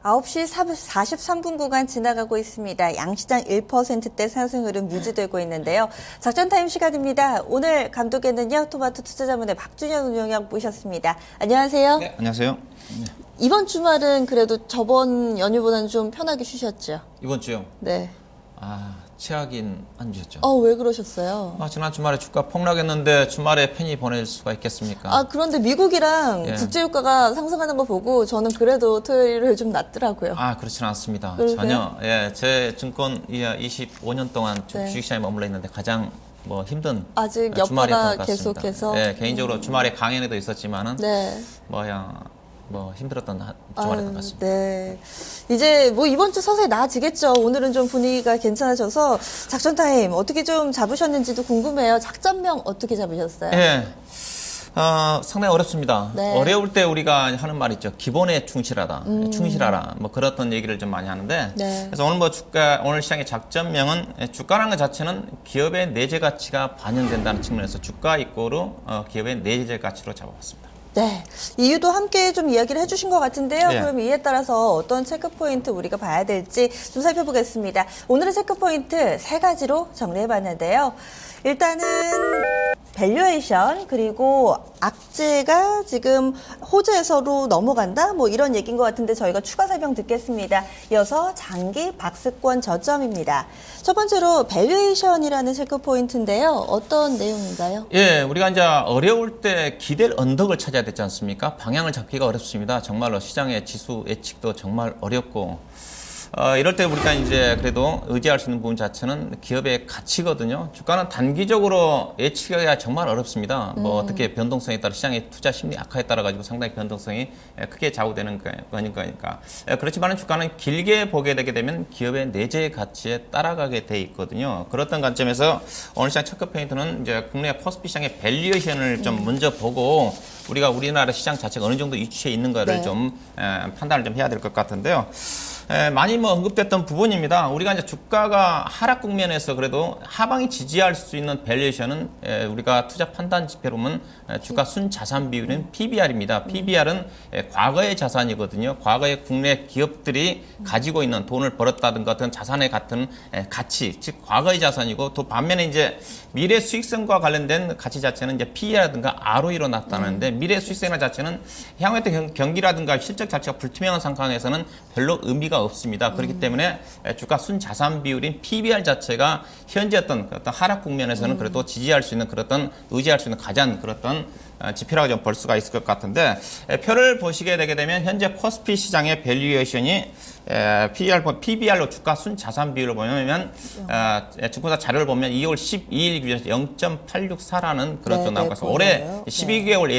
9시 43분 구간 지나가고 있습니다. 양시장 1%대 상승 흐름 유지되고 있는데요. 작전 타임 시간입니다. 오늘 감독에는요, 토마토 투자자문의 박준현 운영위원 모셨습니다. 안녕하세요. 네, 안녕하세요. 이번 주말은 그래도 저번 연휴보다는 좀 편하게 쉬셨죠? 이번 주요? 네. 최악인 한 주였죠. 왜 그러셨어요? 지난 주말에 주가 폭락했는데 주말에 편히 보낼 수가 있겠습니까? 그런데 미국이랑 예. 국제유가가 상승하는 거 보고 저는 그래도 토요일을 좀 낫더라고요. 그렇지는 않습니다. 그러세요? 전혀. 제 증권 25년 동안 네. 주식시장에 머물러 있는데 가장 힘든 아직 주말이었던 여파가 것 같습니다. 계속해서. 개인적으로 주말에 강연회도 있었지만은 네. 힘들었던 주말이었던 것 같습니다. 네. 이제 이번 주 서서히 나아지겠죠. 오늘은 좀 분위기가 괜찮아져서 작전 타임 어떻게 좀 잡으셨는지도 궁금해요. 작전명 어떻게 잡으셨어요? 상당히 어렵습니다. 네. 어려울 때 우리가 하는 말 있죠. 기본에 충실하다. 충실하라. 그렇던 얘기를 좀 많이 하는데. 네. 그래서 오늘 시장의 작전명은 주가라는 것 자체는 기업의 내재 가치가 반영된다는 측면에서 주가 이꼬르 기업의 내재 가치로 잡아봤습니다. 네. 이유도 함께 좀 이야기를 해주신 것 같은데요. 네. 그럼 이에 따라서 어떤 체크포인트 우리가 봐야 될지 좀 살펴보겠습니다. 오늘의 체크포인트 3가지로 정리해봤는데요. 일단은 밸류에이션 그리고 악재가 지금 호재에서로 넘어간다 이런 얘기인 것 같은데 저희가 추가 설명 듣겠습니다. 이어서 장기 박스권 저점입니다. 첫 번째로 밸류에이션이라는 체크포인트인데요. 어떤 내용인가요? 우리가 이제 어려울 때 기댈 언덕을 찾아야 되지 않습니까? 방향을 잡기가 어렵습니다. 정말로 시장의 지수 예측도 정말 어렵고 이럴 때 우리가 이제 그래도 의지할 수 있는 부분 자체는 기업의 가치거든요. 주가는 단기적으로 예측하기가 정말 어렵습니다. 어떻게 변동성에 따라 시장의 투자 심리 악화에 따라 가지고 상당히 변동성이 크게 좌우되는 거니까. 그렇지만 주가는 길게 보게 되게 되면 기업의 내재 가치에 따라가게 돼 있거든요. 그렇던 관점에서 오늘 시장 체크 포인트는 이제 국내 코스피 시장의 밸류에이션을 좀 먼저 보고 우리가 우리나라 시장 자체가 어느 정도 위치에 있는 거를 네. 좀 판단을 좀 해야 될 것 같은데요. 많이 언급됐던 부분입니다. 우리가 이제 주가가 하락 국면에서 그래도 하방이 지지할 수 있는 밸류에이션은 우리가 투자 판단 지표로 보면 주가 순자산 비율인 PBR입니다. PBR은 과거의 자산이거든요. 과거의 국내 기업들이 가지고 있는 돈을 벌었다든가 어떤 자산의 같은 가치, 즉 과거의 자산이고 또 반면에 이제 미래 수익성과 관련된 가치 자체는 이제 PE라든가 ROE로 나타나는데 미래 수익성 자체는 향후의 경기라든가 실적 자체가 불투명한 상황에서는 별로 의미가 없습니다. 그렇기 때문에 주가 순자산 비율인 PBR 자체가 현재 어떤 하락 국면에서는 그래도 지지할 수 있는 그런 의지할 수 있는 가장 그런 지표라고 좀 볼 수가 있을 것 같은데 표를 보시게 되게 되면 현재 코스피 시장의 밸류에이션이 PBR로 주가 순자산 비율을 보면 증권사 자료를 보면 2월 12일 기준에서 0.864라는 그런 좀 나오고 있어서 올해 12개월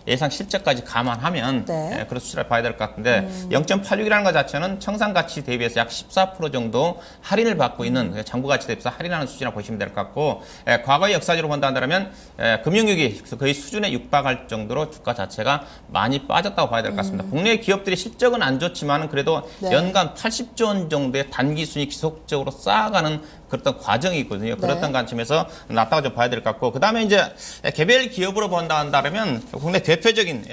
예상 실적까지 감안하면 그런 수치를 봐야 될 것 같은데 0.86이라는 것 자체는 청산가치 대비해서 약 14% 정도 할인을 받고 있는 장부가치 대비해서 할인하는 수준이라고 보시면 될 것 같고 과거의 역사적으로 본다면 금융위기 거의 수준에 육박할 정도로 주가 자체가 많이 빠졌다고 봐야 될 것 같습니다. 국내 기업들이 실적은 안 좋지만 그래도 연간 80조 원 정도의 단기 순이익 지속적으로 쌓아가는 그런 과정이 있거든요. 그렇던 관점에서 낮다고 좀 봐야 될 것 같고 그 다음에 이제 개별 기업으로 본다면 국내 대표적인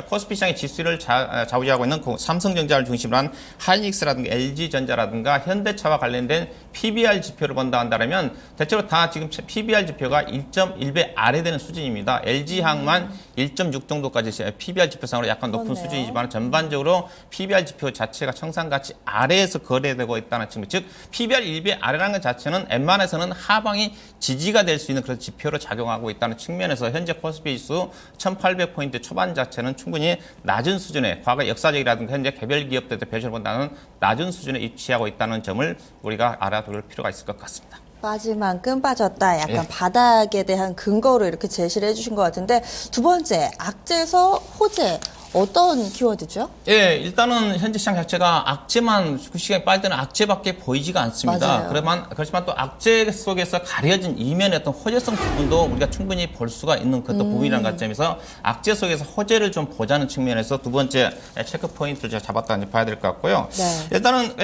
코스피 시장의 지수를 좌우지하고 있는 삼성전자를 중심으로 한 하이닉스라든가 LG전자라든가 현대차와 관련된 PBR 지표를 본다면 대체로 다 지금 PBR 지표가 1.1배 아래 되는 수준입니다. LG항만 1.6 정도까지 PBR 지표상으로 약간 높은 수준이지만 전반적으로 PBR 지표 자체가 청산가치 아래에서 거래되고 있다는 측면, 즉 PBR 1배 아래라는 것 자체는 웬만해서는 하방이 지지가 될 수 있는 그런 지표로 작용하고 있다는 측면에서 현재 코스피 지수 1800포인트 초반 자체는 충분히 낮은 수준의 과거 역사적이라든가 현재 개별 기업들의 밸류에이션을 본다는 낮은 수준에 위치하고 있다는 점을 우리가 알아둘 필요가 있을 것 같습니다. 빠질 만큼 빠졌다. 약간 바닥에 대한 근거로 이렇게 제시를 해주신 것 같은데 두 번째, 악재에서 호재. 어떤 키워드죠? 일단은 현재 시장 자체가 악재만 시간이 빠질 때는 악재밖에 보이지가 않습니다. 그렇지만 또 악재 속에서 가려진 이면의 어떤 호재성 부분도 우리가 충분히 볼 수가 있는 그런 부분이라는 관점에서 악재 속에서 호재를 좀 보자는 측면에서 두 번째 체크 포인트를 제가 잡았다는 봐야 될 것 같고요. 일단은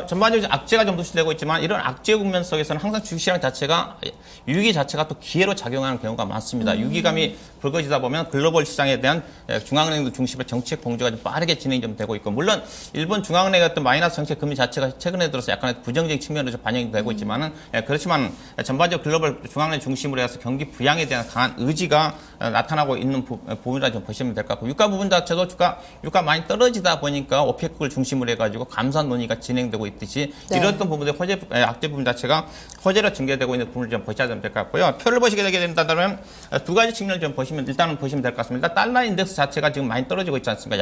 전반적으로 악재가 좀 노출되고 있지만 이런 악재 국면 속에서는 항상 주식시장 자체가 위기 자체가 또 기회로 작용하는 경우가 많습니다. 위기감이 불거지다 보면 글로벌 시장에 대한 중앙은행들 중심의 정책 공조가 좀 빠르게 진행이 좀 되고 있고, 물론 일본 중앙은행의 어떤 마이너스 정책 금리 자체가 최근에 들어서 약간의 부정적인 측면으로 좀 반영이 되고 있지만은, 그렇지만 전반적으로 글로벌 중앙은행 중심으로 해서 경기 부양에 대한 강한 의지가 나타나고 있는 부분이라 좀 보시면 될 것 같고, 유가 부분 자체도 유가 많이 떨어지다 보니까 오페크를 중심으로 해가지고 감산 논의가 진행되고 있듯이, 네. 이런 부분들 악재 부분 자체가 호재로 전개되고 있는 부분을 좀 보셔야 될 것 같고요. 표를 보시게 되게 된다면 두 가지 측면을 좀 보시면 일단은 보시면 될 것 같습니다. 달러 인덱스 자체가 지금 많이 떨어지고 있지 않습니까?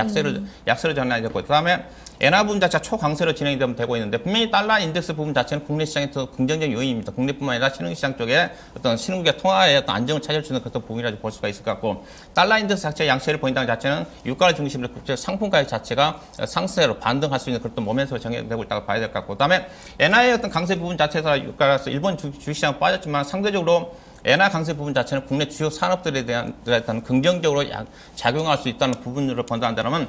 약세를 전환이 됐고, 그다음에 엔화 부분 자체가 초강세로 진행이 되고 있는데, 분명히 달러 인덱스 부분 자체는 국내 시장의 더 긍정적인 요인입니다. 국내뿐만 아니라 신흥시장 쪽에 어떤 신흥국의 통화에 어떤 안정을 찾을 수 있는 그런 부분이라고 볼 수가 있을 것 같고, 달러 인덱스 자체의 양세를 보인다는 자체는 유가를 중심으로 국제 상품 가격 자체가 상승세로 반등할 수 있는 그런 모멘트로 정해되고 있다고 봐야 될 것 같고, 그다음에 엔화의 어떤 강세 부분 자체에서 유가라서 일본 주식시장 빠졌지만 상대적으로 엔화 강세 부분 자체는 국내 주요 산업들에 대한 긍정적으로 작용할 수 있다는 부분으로 본다면,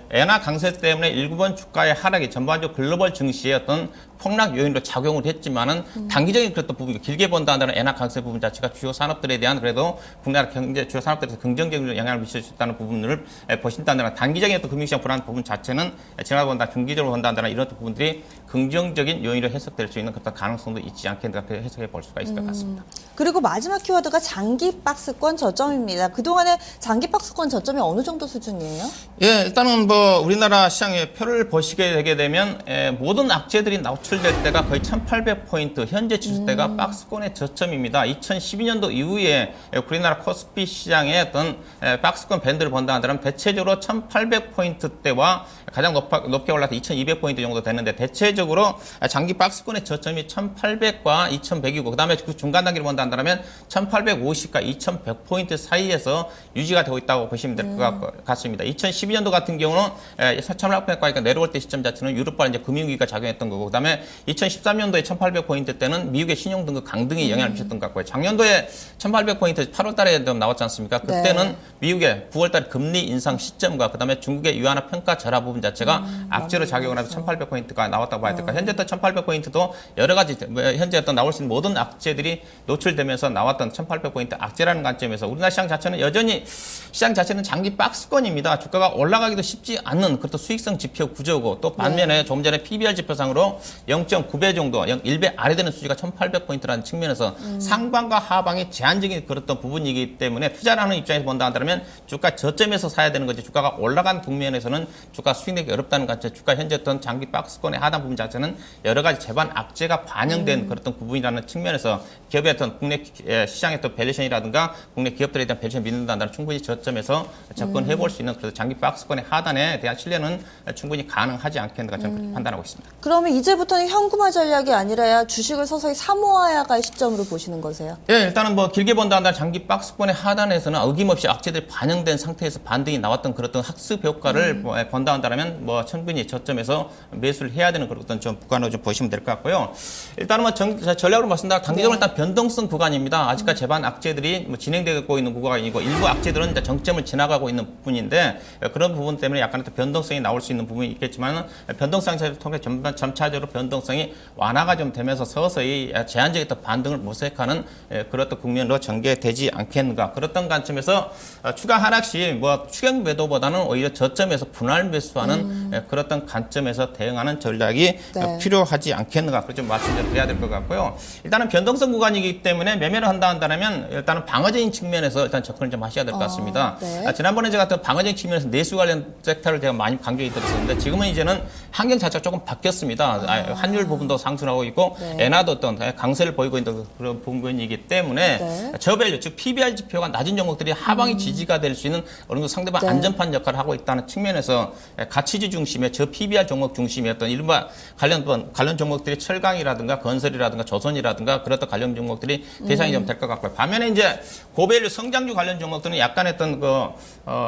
엔화 강세 때문에 일본 주가의 하락이 전반적으로 글로벌 증시의 어떤 폭락 요인으로 작용을 했지만은 단기적인 그런 부분, 길게 본다는 엔화 강세 부분 자체가 주요 산업들에 대한 그래도 국내 경제 주요 산업들에서 긍정적인 영향을 미칠 수 있다는 부분을 보신다는, 단기적인 어떤 금융시장 불안 부분 자체는 지나가 본다, 중기적으로 본다는 이런 부분들이 긍정적인 요인으로 해석될 수 있는 그런 가능성도 있지 않겠는가 해석해 볼 수가 있을 것 같습니다. 그리고 마지막 키워드가 장기 박스권 저점입니다. 그동안에 장기 박스권 저점이 어느 정도 수준이에요? 예, 일단은 우리나라 시장의 표를 보시게 되게 되면 모든 악재들이 노출될 때가 거의 1800포인트, 현재 지수대가 박스권의 저점입니다. 2012년도 이후에 우리나라 코스피 시장의 어떤 박스권 밴드를 본다 하더라면 대체적으로 1800포인트대와 가장 높게 올라서 2200포인트 정도 되는데, 대체적으로 장기 박스권의 저점이 1800과 2100이고, 그 다음에 그 중간 단계를 본다 한다면 1850과 2100포인트 사이에서 유지가 되고 있다고 보시면 될 것 같습니다. 2012년도 같은 경우는 1800포인트가 내려올 때 시점 자체는 유럽발 이제 금융위기가 작용했던 거고, 그 다음에 2013년도에 1800포인트 때는 미국의 신용등급 강등이 영향을 미쳤던 것 같고요. 작년도에 1800포인트 8월 달에 나왔지 않습니까? 그때는 네. 미국의 9월 달 금리 인상 시점과 그 다음에 중국의 위안화 평가 절하 부분 자체가 악재로 작용을 하면서 1800포인트가 나왔다고 봐야 될까. 현재 또 1800포인트도 여러 가지 현재 어떤 나올 수 있는 모든 악재들이 노출되면서 나왔던 1800포인트 악재라는 관점에서 우리나라 시장 자체는 여전히 시장 자체는 장기 박스권입니다. 주가가 올라가기도 쉽지 않는 그것도 수익성 지표 구조고, 또 반면에 조금 전에 PBR 지표상으로 0.9배 정도, 1배 아래 되는 수지가 1800포인트라는 측면에서 상방과 하방이 제한적인 그런 부분이기 때문에 투자를 하는 입장에서 본다 한다면 주가 저점에서 사야 되는 거지, 주가가 올라간 국면에서는 주가 수익내기 어렵다는 관점, 주가 현재 어떤 장기 박스권의 하단 부분 자체는 여러 가지 재반 악재가 반영된 그런 부분이라는 측면에서 기업의 어떤 국내 시장의 또 밸류에이션이라든가 국내 기업들에 대한 밸류에이션 믿는다는 충분히 저점에서 접근해 볼 수 있는 그래서 장기 박스권의 하단에 대한 신뢰는 충분히 가능하지 않겠는가 저는 판단하고 있습니다. 그러면 이제부터는 현금화 전략이 아니라 주식을 서서히 사모아야 할 시점으로 보시는 거세요? 예, 일단은 길게 본다 한다면 장기 박스권의 하단에서는 어김없이 악재들이 반영된 상태에서 반등이 나왔던 그런 학습 효과를 본다 한다면 충분히 저점에서 매수를 해야 되는 그런 좀 구간으로 좀 보시면 될 것 같고요. 일단은 전략으로 말씀드리면 단기적으로 일단 변동성 구간입니다. 아직까지 재반 악재들이 진행되고 있는 구간이고, 일부 악재들은 이제 정점을 지나가고 있는 부분인데, 그런 부분 때문에 약간의 변동성이 나올 수 있는 부분이 있겠지만, 변동성을 통해 점차적으로 변동성이 완화가 좀 되면서 서서히 제한적인 반등을 모색하는 그런 국면으로 전개되지 않겠는가. 그렇던 관점에서 추가 하락 시 추경 매도보다는 오히려 저점에서 분할 매수하는 그런 관점에서 대응하는 전략이 네. 필요하지 않겠는가. 그렇게 좀 말씀을 드려야 될 것 같고요. 일단은 변동성 구간이기 때문에 매매를 한다 한다면 일단은 방어적인 측면에서 일단 접근을 좀 하셔야 될 것 같습니다. 네. 지난번에 제가 어떤 방어적인 측면에서 내수 관련 섹터를 제가 많이 강조해 드렸었는데, 지금은 이제는 환경 자체가 조금 바뀌었습니다. 환율 부분도 상승하고 있고, 네. 엔화도 어떤 강세를 보이고 있는 그런 부분이기 때문에 네. 저밸류, 즉 PBR 지표가 낮은 종목들이 하방이 지지가 될 수 있는 어느 정도 상대방 네. 안전판 역할을 하고 있다는 측면에서 가치주 중심의 저 PBR 종목 중심의 어떤 일반 관련 종목들이 철강이라든가 건설이라든가 조선이라든가 그렇던 관련 종목들이 대상이 좀 될 것 같고요. 반면에 이제 고밸류 성장주 관련 종목들은 약간 어떤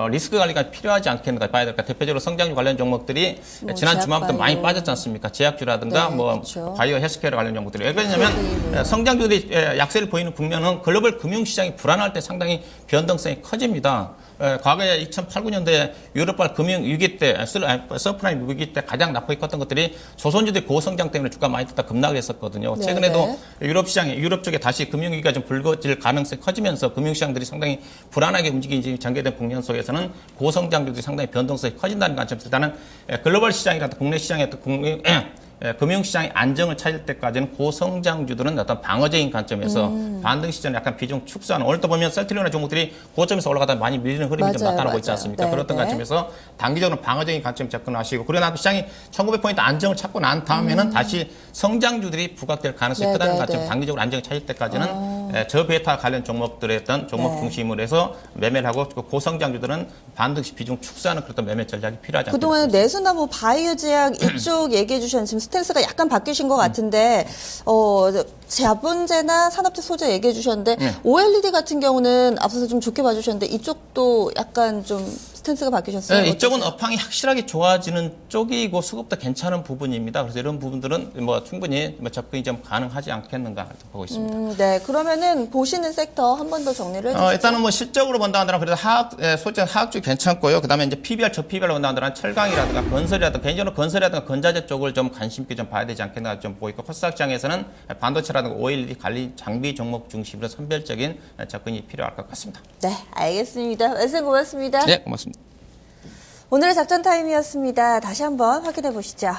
리스크 관리가 필요하지 않겠는가 봐야 될까. 대표적으로 성장주 관련 종목들이 지난 주말부터 많이 빠졌지 않습니까? 제약주라든가 네, 그렇죠. 바이오 헬스케어 관련 종목들이. 왜냐하면 성장주들이 약세를 보이는 국면은 글로벌 금융시장이 불안할 때 상당히 변동성이 커집니다. 과거에 2008, 9년도에 유럽발 금융 위기 때, 서프라임 위기 때 가장 낙폭이 컸던 것들이 조선주들의 고성장 때문에 주가 많이 떴다 급락을 했었거든요. 네, 최근에도 유럽 쪽에 다시 금융위기가 좀 불거질 가능성이 커지면서 금융시장들이 상당히 불안하게 움직이지 전개된 국면 속에서는 고성장주들이 상당히 변동성이 커진다는 관점에서 일단은 글로벌 시장이라든 국내 시장의 금융시장의 안정을 찾을 때까지는 고성장주들은 어떤 방어적인 관점에서 반등 시전에 약간 비중 축소하는, 오늘도 보면 셀트리온의 종목들이 고점에서 올라가다 많이 밀리는 흐름이 좀 나타나고 있지 않습니까? 네, 그렇던 네. 관점에서 단기적으로 방어적인 관점 접근하시고, 그러나 시장이 1900포인트 안정을 찾고 난 다음에는 다시 성장주들이 부각될 가능성이 네, 크다는 네, 관점, 네. 단기적으로 안정을 찾을 때까지는 저베타 관련 종목들의 어떤 종목 네. 중심으로 해서 매매를 하고, 고성장주들은 반등 시 비중 축소하는 그런 매매 전략이 필요하지 않겠습니까? 그동안 내수나 뭐 바이오 제약 이쪽 얘기해 주셨는데 지금 스탠스가 약간 바뀌신 것 같은데 자본재나 산업재 소재 얘기해 주셨는데 OLED 같은 경우는 앞서서 좀 좋게 봐주셨는데 이쪽도 약간 좀 스탠스가 바뀌셨어요? 네, 이쪽은 어떠세요? 업황이 확실하게 좋아지는 쪽이고 수급도 괜찮은 부분입니다. 그래서 이런 부분들은 뭐 충분히 접근이 좀 가능하지 않겠는가 보고 있습니다. 네, 그러면은 보시는 섹터 한 번 더 정리를 해주시죠. 일단은 뭐 실적으로 본다 하더라도 그래도 소재 화학 쪽 괜찮고요. 그다음에 이제 PBR, 저PBR로 본다 하더라도 철강이라든가 건설이라든가, 개인적으로 건설이라든가 건자재 쪽을 좀 관심 있게 좀 봐야 되지 않겠나 좀 보고 있고, 코스닥 시장에서는 반도체라든가 OLED 관리 장비 종목 중심으로 선별적인 접근이 필요할 것 같습니다. 네, 알겠습니다. 말씀 고맙습니다. 네, 고맙습니다. 오늘의 작전 타임이었습니다. 다시 한번 확인해 보시죠.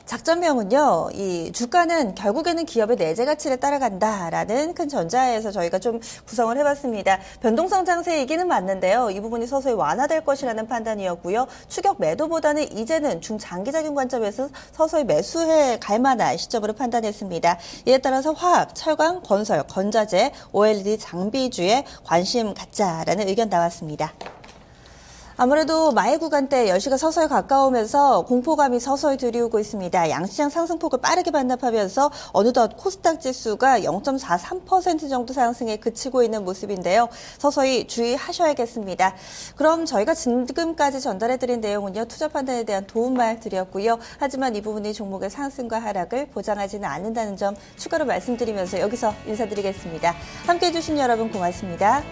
작전명은요, 이 주가는 결국에는 기업의 내재 가치를 따라간다라는 큰 전자에서 저희가 좀 구성을 해봤습니다. 변동성 장세 얘기는 맞는데요. 이 부분이 서서히 완화될 것이라는 판단이었고요. 추격 매도보다는 이제는 중장기적인 관점에서 서서히 매수해 갈 만한 시점으로 판단했습니다. 이에 따라서 화학, 철강, 건설, 건자재, OLED 장비주에 관심 갖자라는 의견 나왔습니다. 아무래도 마의 구간대 10시가 서서히 가까우면서 공포감이 서서히 들이오고 있습니다. 양시장 상승폭을 빠르게 반납하면서 어느덧 코스닥 지수가 0.43% 정도 상승에 그치고 있는 모습인데요. 서서히 주의하셔야겠습니다. 그럼 저희가 지금까지 전달해드린 내용은요, 투자 판단에 대한 도움말 드렸고요. 하지만 이 부분이 종목의 상승과 하락을 보장하지는 않는다는 점 추가로 말씀드리면서 여기서 인사드리겠습니다. 함께해 주신 여러분 고맙습니다.